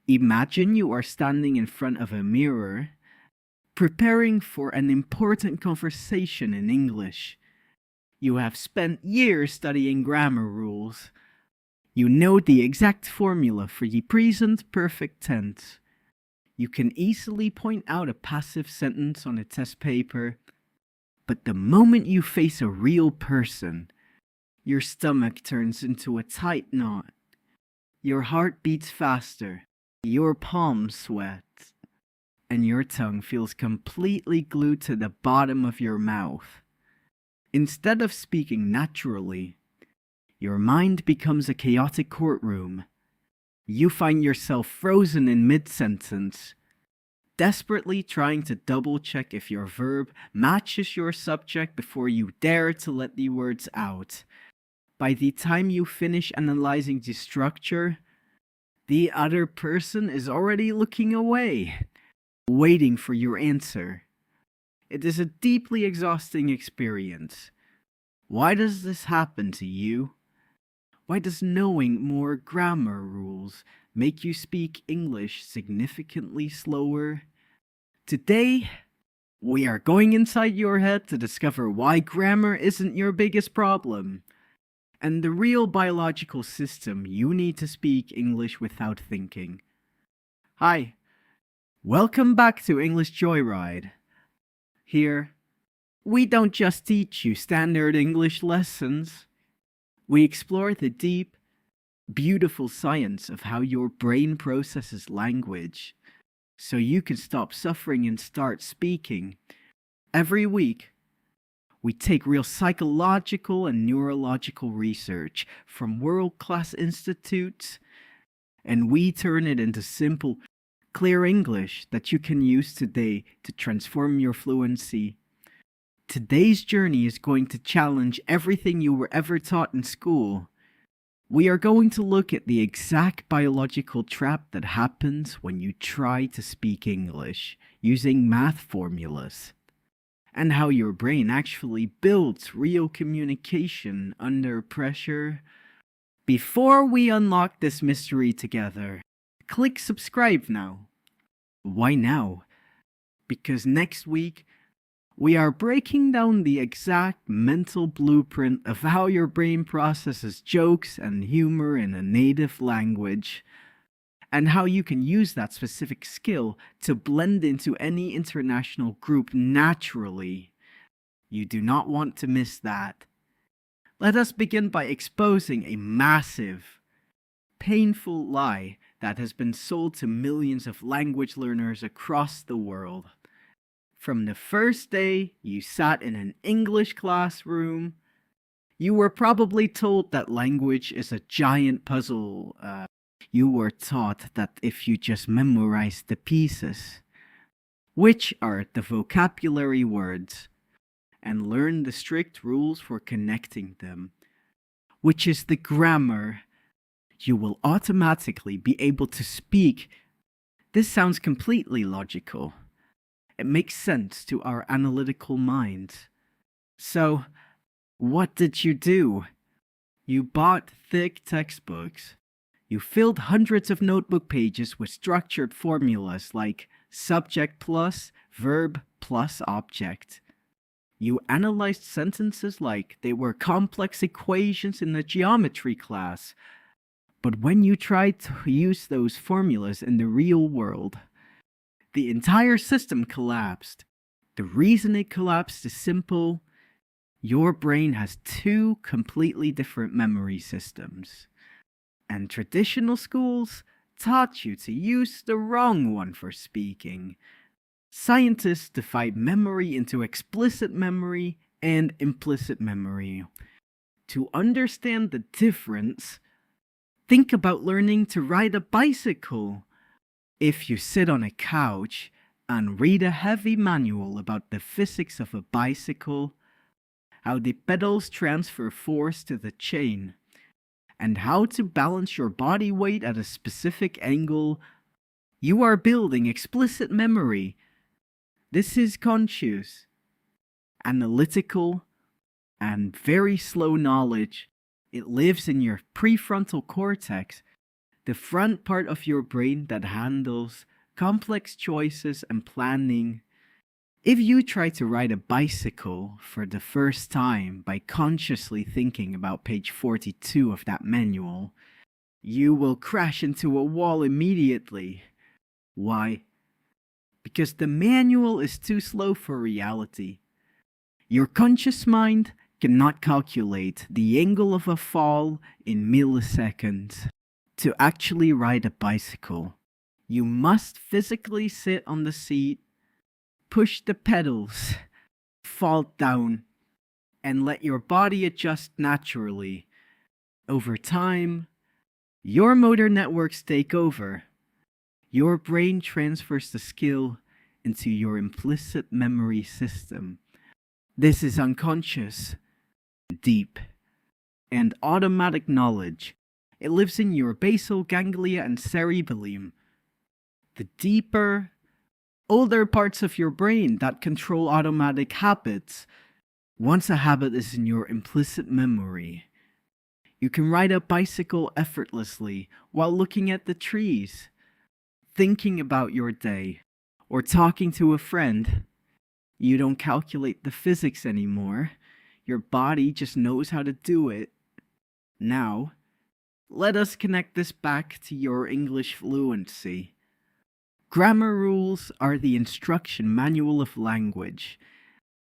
Imagine you are standing in front of a mirror, preparing for an important conversation in English. You have spent years studying grammar rules. You know the exact formula for the present perfect tense. You can easily point out a passive sentence on a test paper, but the moment you face a real person, your stomach turns into a tight knot. Your heart beats faster, your palms sweat, and your tongue feels completely glued to the bottom of your mouth. Instead of speaking naturally, your mind becomes a chaotic courtroom. You find yourself frozen in mid-sentence, desperately trying to double-check if your verb matches your subject before you dare to let the words out. By the time you finish analyzing the structure, the other person is already looking away, waiting for your answer. It is a deeply exhausting experience. Why does this happen to you? Why does knowing more grammar rules make you speak English significantly slower? Today, we are going inside your head to discover why grammar isn't your biggest problem, and the real biological system you need to speak English without thinking. Hi, welcome back to English Joyride. Here, we don't just teach you standard English lessons. We explore the deep, beautiful science of how your brain processes language, so you can stop suffering and start speaking. Every week, we take real psychological and neurological research from world-class institutes, and we turn it into simple, clear English that you can use today to transform your fluency. Today's journey is going to challenge everything you were ever taught in school. We are going to look at the exact biological trap that happens when you try to speak English using math formulas, and how your brain actually builds real communication under pressure. Before we unlock this mystery together, click subscribe now. Why now? Because next week, we are breaking down the exact mental blueprint of how your brain processes jokes and humor in a native language, and how you can use that specific skill to blend into any international group naturally. You do not want to miss that. Let us begin by exposing a massive, painful lie that has been sold to millions of language learners across the world. From the first day you sat in an English classroom, you were probably told that language is a giant puzzle. You were taught that if you just memorized the pieces, which are the vocabulary words, and learn the strict rules for connecting them, which is the grammar, you will automatically be able to speak. This sounds completely logical. It makes sense to our analytical minds. So, what did you do? You bought thick textbooks. You filled hundreds of notebook pages with structured formulas like subject plus verb plus object. You analyzed sentences like they were complex equations in a geometry class. But when you tried to use those formulas in the real world, the entire system collapsed. The reason it collapsed is simple. Your brain has two completely different memory systems. And traditional schools taught you to use the wrong one for speaking. Scientists divide memory into explicit memory and implicit memory. To understand the difference, think about learning to ride a bicycle. If you sit on a couch and read a heavy manual about the physics of a bicycle, how the pedals transfer force to the chain, and how to balance your body weight at a specific angle, you are building explicit memory. This is conscious, analytical, and very slow knowledge. It lives in your prefrontal cortex, the front part of your brain that handles complex choices and planning. If you try to ride a bicycle for the first time by consciously thinking about page 42 of that manual, you will crash into a wall immediately. Why? Because the manual is too slow for reality. Your conscious mind cannot calculate the angle of a fall in milliseconds. To actually ride a bicycle, you must physically sit on the seat, push the pedals, fall down, and let your body adjust naturally. Over time, your motor networks take over. Your brain transfers the skill into your implicit memory system. This is unconscious, deep, and automatic knowledge. It lives in your basal ganglia and cerebellum, the deeper, older parts of your brain that control automatic habits. Once a habit is in your implicit memory, you can ride a bicycle effortlessly while looking at the trees, thinking about your day, or talking to a friend. You don't calculate the physics anymore. Your body just knows how to do it. Now, let us connect this back to your English fluency. Grammar rules are the instruction manual of language.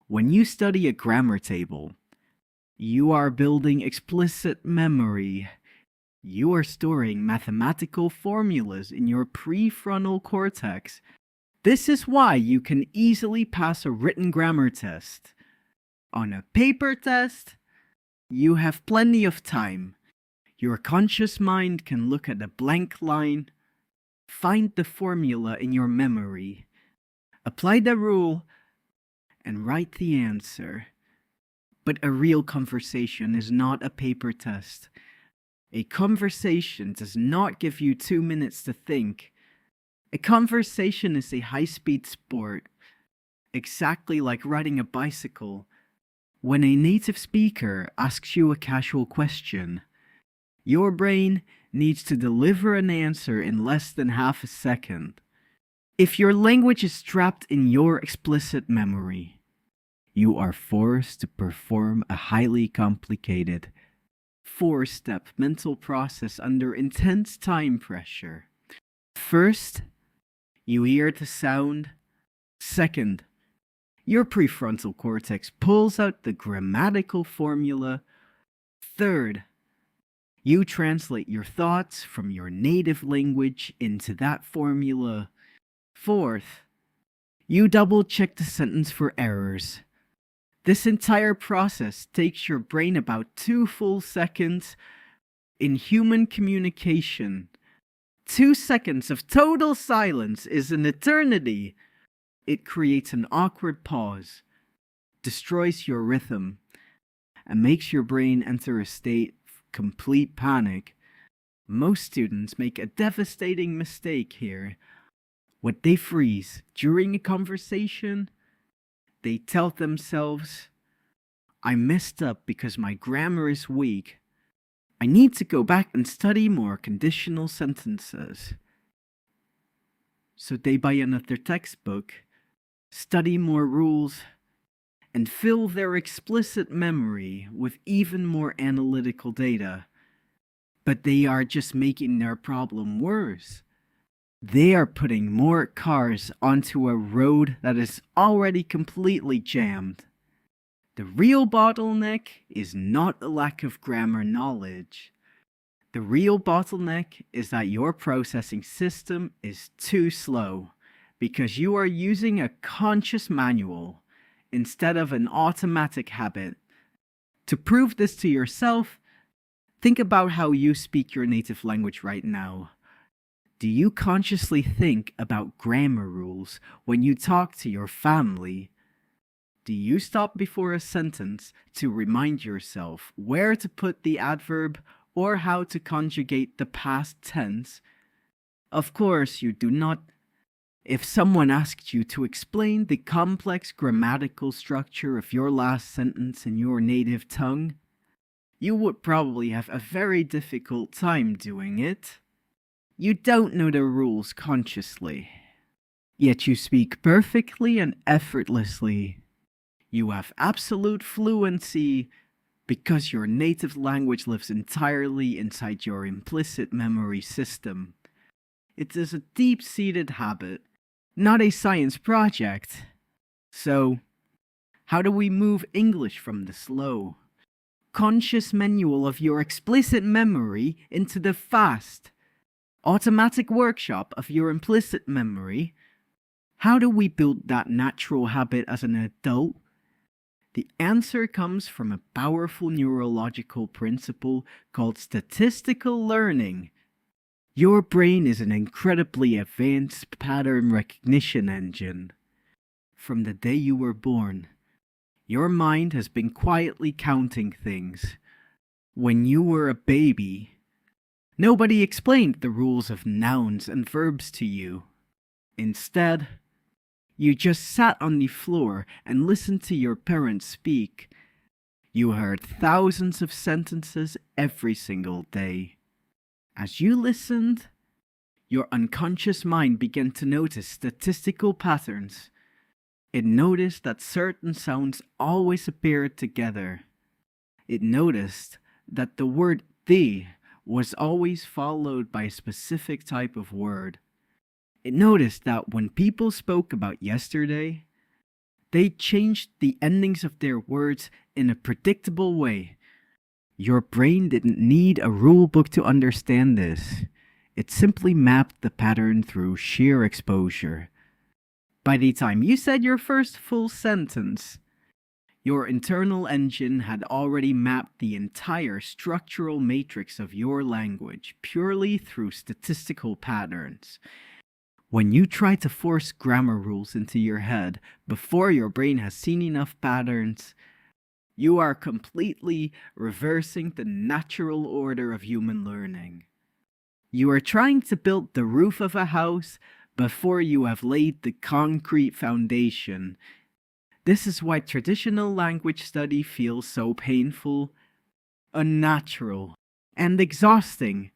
When you study a grammar table, you are building explicit memory. You are storing mathematical formulas in your prefrontal cortex. This is why you can easily pass a written grammar test. On a paper test, you have plenty of time. Your conscious mind can look at a blank line, find the formula in your memory, apply the rule, and write the answer. But a real conversation is not a paper test. A conversation does not give you 2 minutes to think. A conversation is a high-speed sport, exactly like riding a bicycle. When a native speaker asks you a casual question, your brain needs to deliver an answer in less than half a second. If your language is trapped in your explicit memory, you are forced to perform a highly complicated, 4-step mental process under intense time pressure. First, you hear the sound. Second, your prefrontal cortex pulls out the grammatical formula. Third, you translate your thoughts from your native language into that formula. Fourth, you double-check the sentence for errors. This entire process takes your brain about 2 full seconds. In human communication, 2 seconds of total silence is an eternity. It creates an awkward pause, destroys your rhythm, and makes your brain enter a state of complete panic. Most students make a devastating mistake here. When they freeze during a conversation, they tell themselves, "I messed up because my grammar is weak. I need to go back and study more conditional sentences." So they buy another textbook, study more rules, and fill their explicit memory with even more analytical data. But they are just making their problem worse. They are putting more cars onto a road that is already completely jammed. The real bottleneck is not a lack of grammar knowledge. The real bottleneck is that your processing system is too slow because you are using a conscious manual instead of an automatic habit. To prove this to yourself, think about how you speak your native language right now. Do you consciously think about grammar rules when you talk to your family? Do you stop before a sentence to remind yourself where to put the adverb or how to conjugate the past tense? Of course you do not. If someone asked you to explain the complex grammatical structure of your last sentence in your native tongue, you would probably have a very difficult time doing it. You don't know the rules consciously, yet you speak perfectly and effortlessly. You have absolute fluency because your native language lives entirely inside your implicit memory system. It is a deep-seated habit, not a science project. So, how do we move English from the slow, conscious manual of your explicit memory into the fast, automatic workshop of your implicit memory? How do we build that natural habit as an adult? The answer comes from a powerful neurological principle called statistical learning. Your brain is an incredibly advanced pattern recognition engine. From the day you were born, your mind has been quietly counting things. When you were a baby, nobody explained the rules of nouns and verbs to you. Instead, you just sat on the floor and listened to your parents speak. You heard thousands of sentences every single day. As you listened, your unconscious mind began to notice statistical patterns. It noticed that certain sounds always appeared together. It noticed that the word "the" was always followed by a specific type of word. It noticed that when people spoke about yesterday, they changed the endings of their words in a predictable way. Your brain didn't need a rule book to understand this. It simply mapped the pattern through sheer exposure. By the time you said your first full sentence, your internal engine had already mapped the entire structural matrix of your language purely through statistical patterns. When you try to force grammar rules into your head before your brain has seen enough patterns, you are completely reversing the natural order of human learning. You are trying to build the roof of a house before you have laid the concrete foundation. This is why traditional language study feels so painful, unnatural, and exhausting.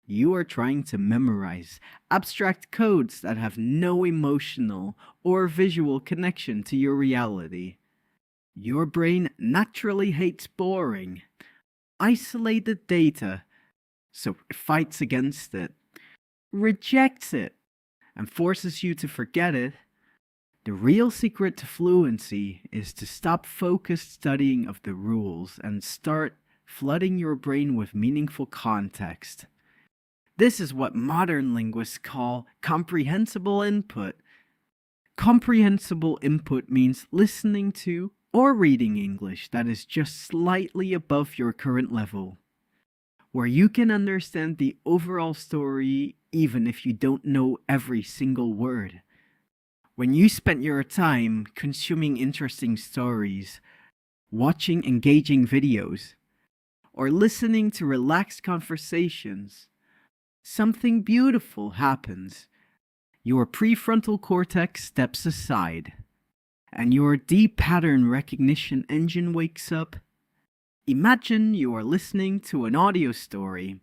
You are trying to memorize abstract codes that have no emotional or visual connection to your reality. Your brain naturally hates boring, isolated data, so it fights against it, rejects it, and forces you to forget it. The real secret to fluency is to stop focused studying of the rules and start flooding your brain with meaningful context. This is what modern linguists call comprehensible input. Comprehensible input means listening to or reading English that is just slightly above your current level, where you can understand the overall story even if you don't know every single word. When you spend your time consuming interesting stories, watching engaging videos, or listening to relaxed conversations, something beautiful happens. Your prefrontal cortex steps aside, and your deep pattern recognition engine wakes up. Imagine you are listening to an audio story,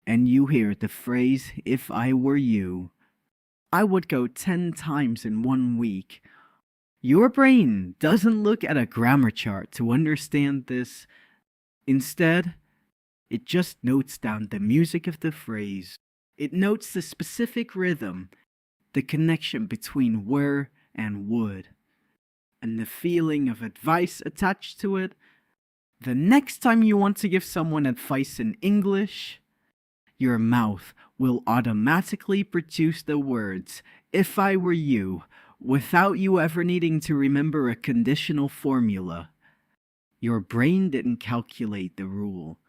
and you hear the phrase, "If I were you, I would go 10 times in 1 week." Your brain doesn't look at a grammar chart to understand this. Instead, it just notes down the music of the phrase. It notes the specific rhythm, the connection between were and would, and the feeling of advice attached to it. The next time you want to give someone advice in English, your mouth will automatically produce the words, "if I were you," without you ever needing to remember a conditional formula. Your brain didn't calculate the rule.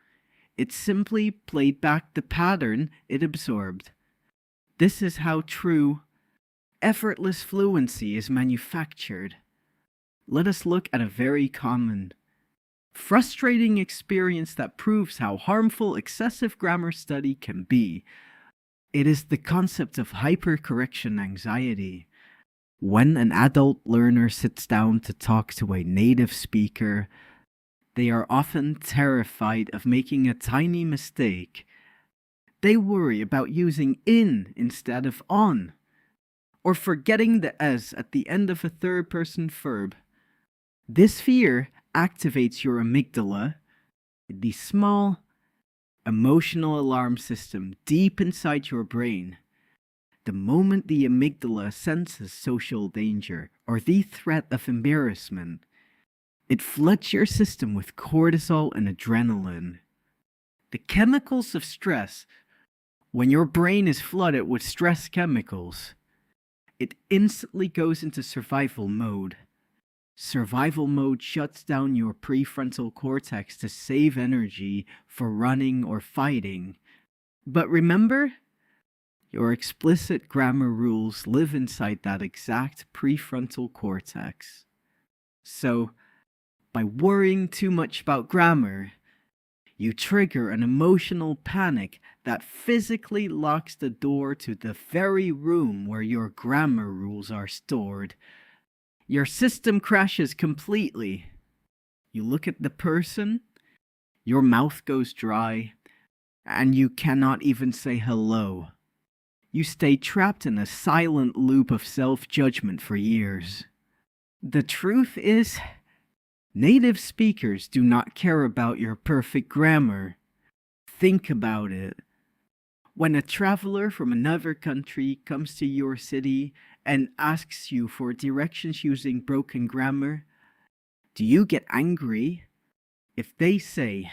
It simply played back the pattern it absorbed. This is how true, effortless fluency is manufactured. Let us look at a very common, frustrating experience that proves how harmful excessive grammar study can be. It is the concept of hypercorrection anxiety. When an adult learner sits down to talk to a native speaker, they are often terrified of making a tiny mistake. They worry about using in instead of on, or forgetting the s at the end of a third person verb. This fear activates your amygdala, the small emotional alarm system deep inside your brain. The moment the amygdala senses social danger or the threat of embarrassment, it floods your system with cortisol and adrenaline. The chemicals of stress. When your brain is flooded with stress chemicals, it instantly goes into survival mode. Survival mode shuts down your prefrontal cortex to save energy for running or fighting. But remember, your explicit grammar rules live inside that exact prefrontal cortex. So, by worrying too much about grammar, you trigger an emotional panic that physically locks the door to the very room where your grammar rules are stored. Your system crashes completely. You look at the person, your mouth goes dry, and you cannot even say hello. You stay trapped in a silent loop of self-judgment for years. The truth is, native speakers do not care about your perfect grammar. Think about it. When a traveler from another country comes to your city and asks you for directions using broken grammar, do you get angry if they say,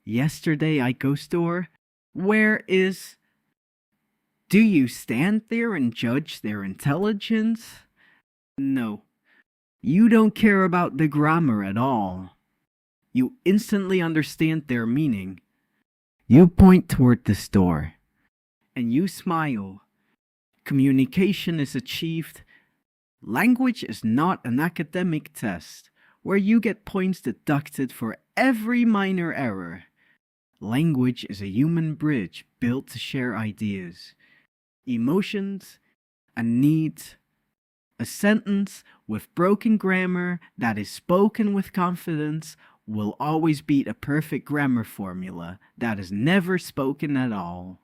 "Yesterday I go store, where is..." Do you stand there and judge their intelligence? No. You don't care about the grammar at all. You instantly understand their meaning. You point toward the store, and you smile. Communication is achieved. Language is not an academic test where you get points deducted for every minor error. Language is a human bridge built to share ideas, emotions, and needs. A sentence with broken grammar that is spoken with confidence will always beat a perfect grammar formula that is never spoken at all.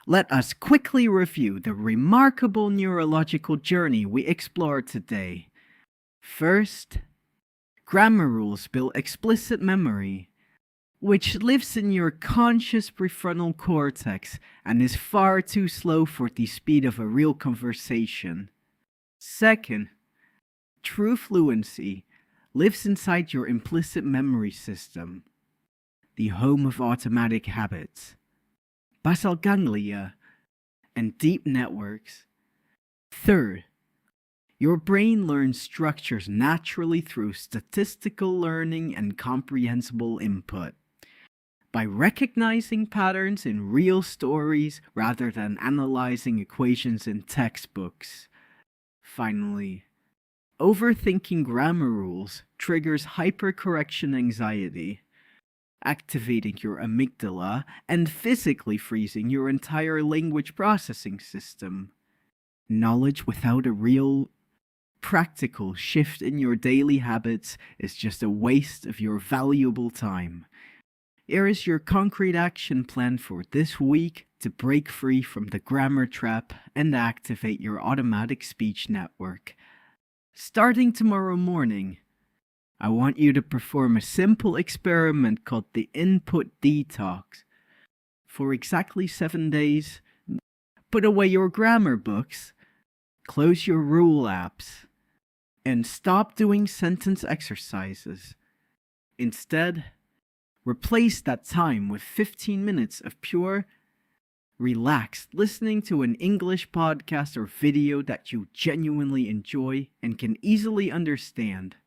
Let us quickly review the remarkable neurological journey we explored today. First, grammar rules build explicit memory, which lives in your conscious prefrontal cortex and is far too slow for the speed of a real conversation. Second, true fluency lives inside your implicit memory system, the home of automatic habits, basal ganglia, and deep networks. Third, your brain learns structures naturally through statistical learning and comprehensible input. By recognizing patterns in real stories rather than analyzing equations in textbooks. Finally, overthinking grammar rules triggers hypercorrection anxiety, activating your amygdala and physically freezing your entire language processing system. Knowledge without a real, practical shift in your daily habits is just a waste of your valuable time. Here is your concrete action plan for this week to break free from the grammar trap and activate your automatic speech network. Starting tomorrow morning, I want you to perform a simple experiment called the input detox. For exactly 7 days, put away your grammar books, close your rule apps, and stop doing sentence exercises. Instead, replace that time with 15 minutes of pure, relaxed listening to an English podcast or video that you genuinely enjoy and can easily understand.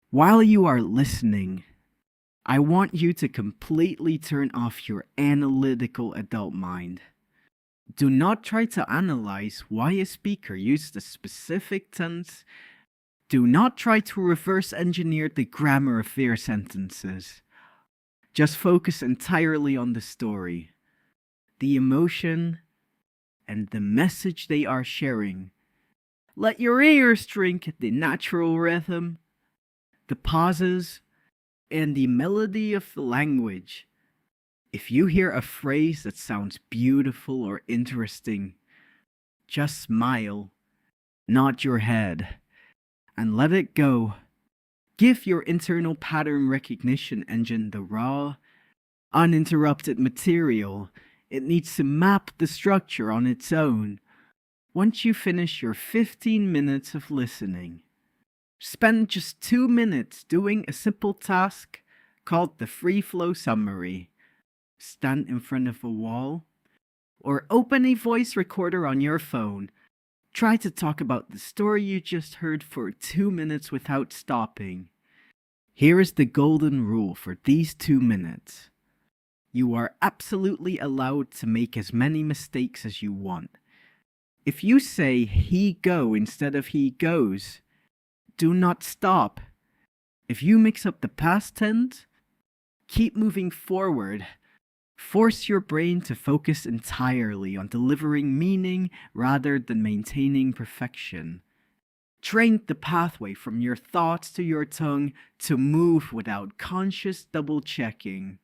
While you are listening, I want you to completely turn off your analytical adult mind. Do not try to analyze why a speaker used a specific tense. Do not try to reverse engineer the grammar of their sentences. Just focus entirely on the story, the emotion, and the message they are sharing. Let your ears drink the natural rhythm, the pauses, and the melody of the language. If you hear a phrase that sounds beautiful or interesting, just smile, nod your head, and let it go. Give your internal pattern recognition engine the raw, uninterrupted material it needs to map the structure on its own. Once you finish your 15 minutes of listening, spend just 2 minutes doing a simple task called the free flow summary. Stand in front of a wall, or open a voice recorder on your phone. Try to talk about the story you just heard for 2 minutes without stopping. Here is the golden rule for these 2 minutes. You are absolutely allowed to make as many mistakes as you want. If you say he go instead of he goes, do not stop. If you mix up the past tense, keep moving forward. Force your brain to focus entirely on delivering meaning rather than maintaining perfection. Train the pathway from your thoughts to your tongue to move without conscious double-checking.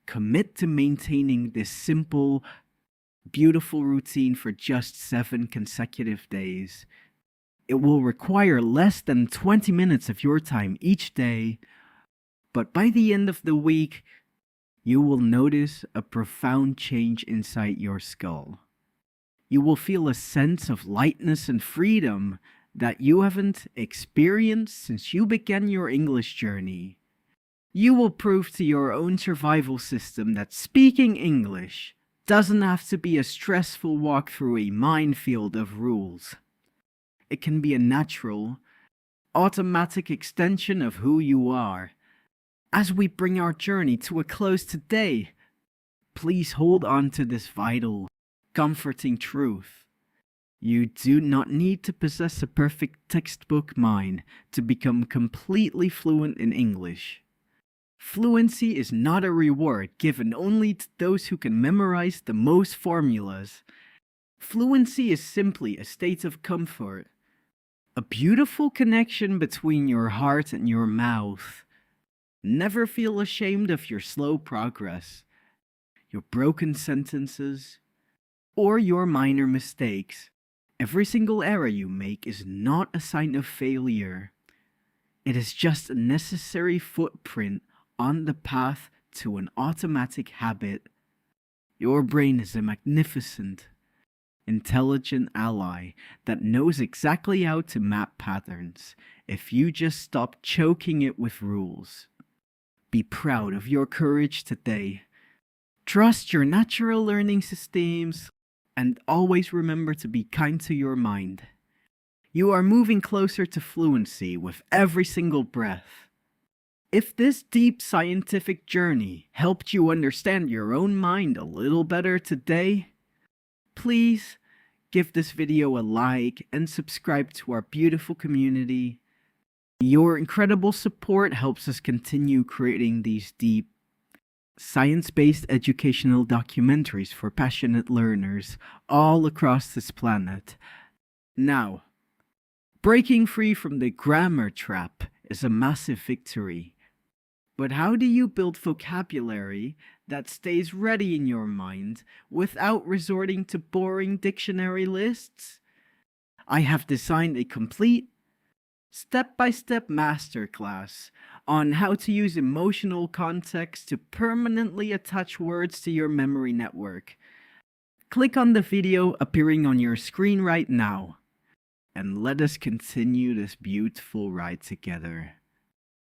Commit to maintaining this simple, beautiful routine for just 7 consecutive days. It will require less than 20 minutes of your time each day, but by the end of the week, you will notice a profound change inside your skull. You will feel a sense of lightness and freedom that you haven't experienced since you began your English journey. You will prove to your own survival system that speaking English doesn't have to be a stressful walk through a minefield of rules. It can be a natural, automatic extension of who you are. As we bring our journey to a close today, please hold on to this vital, comforting truth. You do not need to possess a perfect textbook mind to become completely fluent in English. Fluency is not a reward given only to those who can memorize the most formulas. Fluency is simply a state of comfort, a beautiful connection between your heart and your mouth. Never feel ashamed of your slow progress, your broken sentences, or your minor mistakes. Every single error you make is not a sign of failure. It is just a necessary footprint on the path to an automatic habit. Your brain is a magnificent, intelligent ally that knows exactly how to map patterns if you just stop choking it with rules. Be proud of your courage today. Trust your natural learning systems and always remember to be kind to your mind. You are moving closer to fluency with every single breath. If this deep scientific journey helped you understand your own mind a little better today, please give this video a like and subscribe to our beautiful community. Your incredible support helps us continue creating these deep, science-based educational documentaries for passionate learners all across this planet. Now, breaking free from the grammar trap is a massive victory. But how do you build vocabulary that stays ready in your mind without resorting to boring dictionary lists? I have designed a complete, step-by-step masterclass on how to use emotional context to permanently attach words to your memory network. Click on the video appearing on your screen right now, and let us continue this beautiful ride together.